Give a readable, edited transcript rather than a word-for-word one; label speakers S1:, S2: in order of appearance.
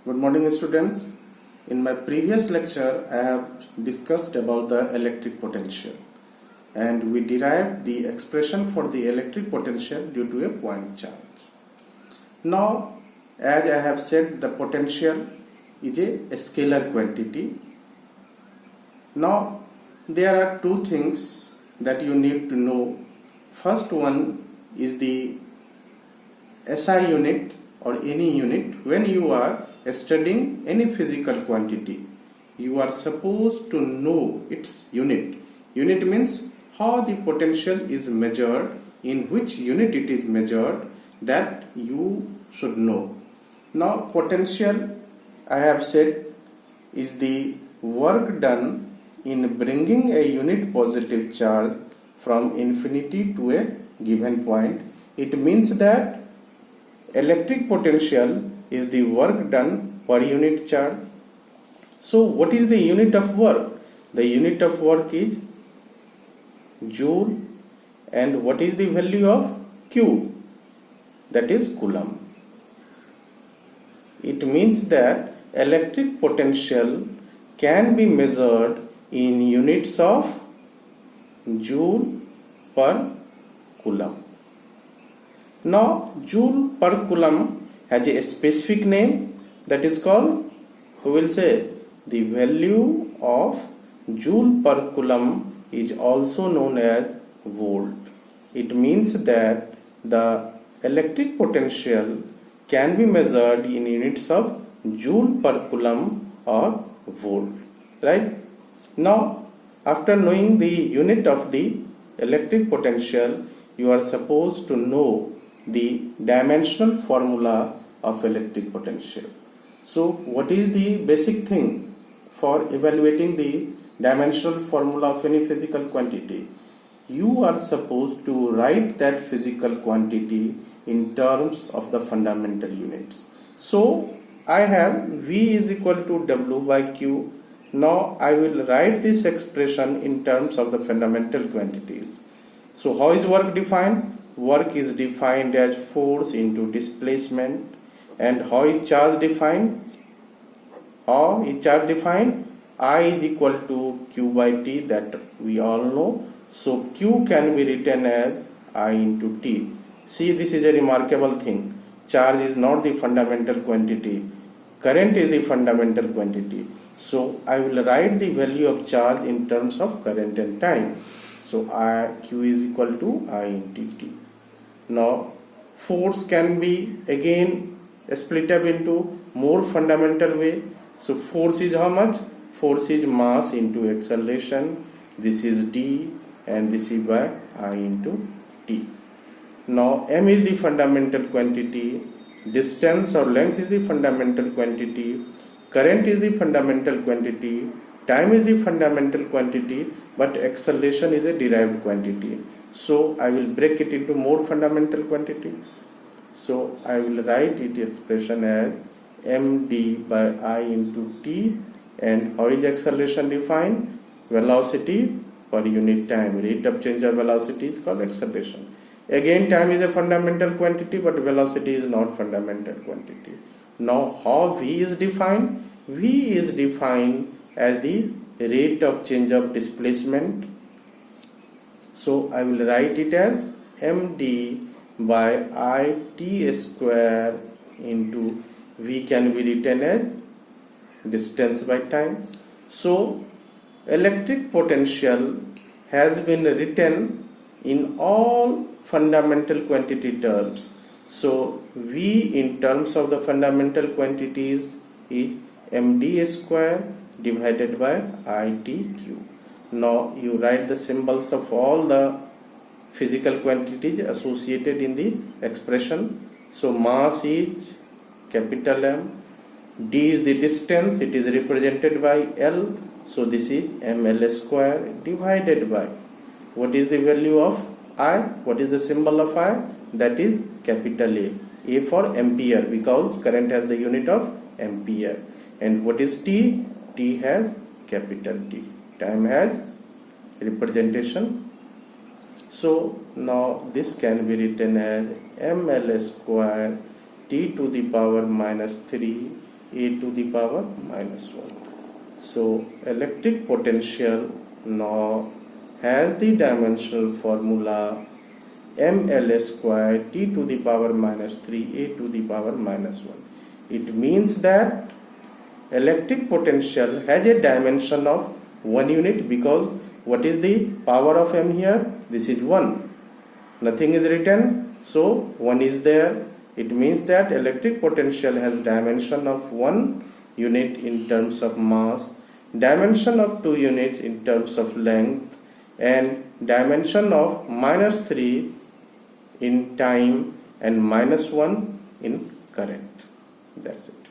S1: Good morning, students. In my previous lecture, I have discussed about the electric potential and we derived the expression for the electric potential due to a point charge. Now, as I have said, the potential is a scalar quantity. Now, there are two things that you need to know. First one is the SI unit or any unit. When you are studying any physical quantity, you are supposed to know its unit. Unit means how the potential is measured, in which unit it is measured, that you should know. Now, potential, I have said, is the work done in bringing a unit positive charge from infinity to a given point. It means that electric potential is the work done per unit charge. So what is the unit of work? The unit of work is joule, and what is the value of Q? That is coulomb. It means that electric potential can be measured in units of joule per coulomb. Now, joule per coulomb has a specific name, that is called, who will say, the value of joule per coulomb is also known as volt. It means that the electric potential can be measured in units of joule per coulomb or volt, right? Now, after knowing the unit of the electric potential, you are supposed to know the dimensional formula of electric potential. So, what is the basic thing for evaluating the dimensional formula of any physical quantity? You are supposed to write that physical quantity in terms of the fundamental units. So, I have V is equal to W by Q. Now, I will write this expression in terms of the fundamental quantities. So, how is work defined? Work is defined as force into displacement. And how is charge defined? How is charge defined? I is equal to Q by T, that we all know. So Q can be written as I into T. See, this is a remarkable thing. Charge is not the fundamental quantity. Current is the fundamental quantity. So I will write the value of charge in terms of current and time. So Q is equal to I into T. Now, force can be again split up into more fundamental way. So force is how much? Force is mass into acceleration. This is D and this is by I into T. Now, M is the fundamental quantity. Distance or length is the fundamental quantity. Current is the fundamental quantity. Time is the fundamental quantity, but acceleration is a derived quantity. So I will break it into more fundamental quantity. So I will write it expression as md by I into t, and how is acceleration defined? Velocity per unit time. Rate of change of velocity is called acceleration. Again, time is a fundamental quantity, but velocity is not fundamental quantity. Now, how V is defined? V is defined as the rate of change of displacement. So I will write it as md by I t square into V can be written as distance by time. So electric potential has been written in all fundamental quantity terms. So V in terms of the fundamental quantities is md square divided by ITQ. Now you write the symbols of all the physical quantities associated in the expression. So mass is capital M, D is the distance, it is represented by L, so this is ml square divided by, what is the value of I? What is the symbol of I? That is capital A for ampere, because current has the unit of ampere. And what is T? T has capital T. Time has representation. So now this can be written as ml square t to the power minus 3 a to the power minus 1. So electric potential now has the dimensional formula mL square t to the power minus 3a to the power minus 1. It means that electric potential has a dimension of 1 unit, because what is the power of m here? This is 1. Nothing is written, so 1 is there. It means that electric potential has dimension of 1 unit in terms of mass, dimension of 2 units in terms of length, and dimension of minus 3 in time and minus 1 in current. That's it.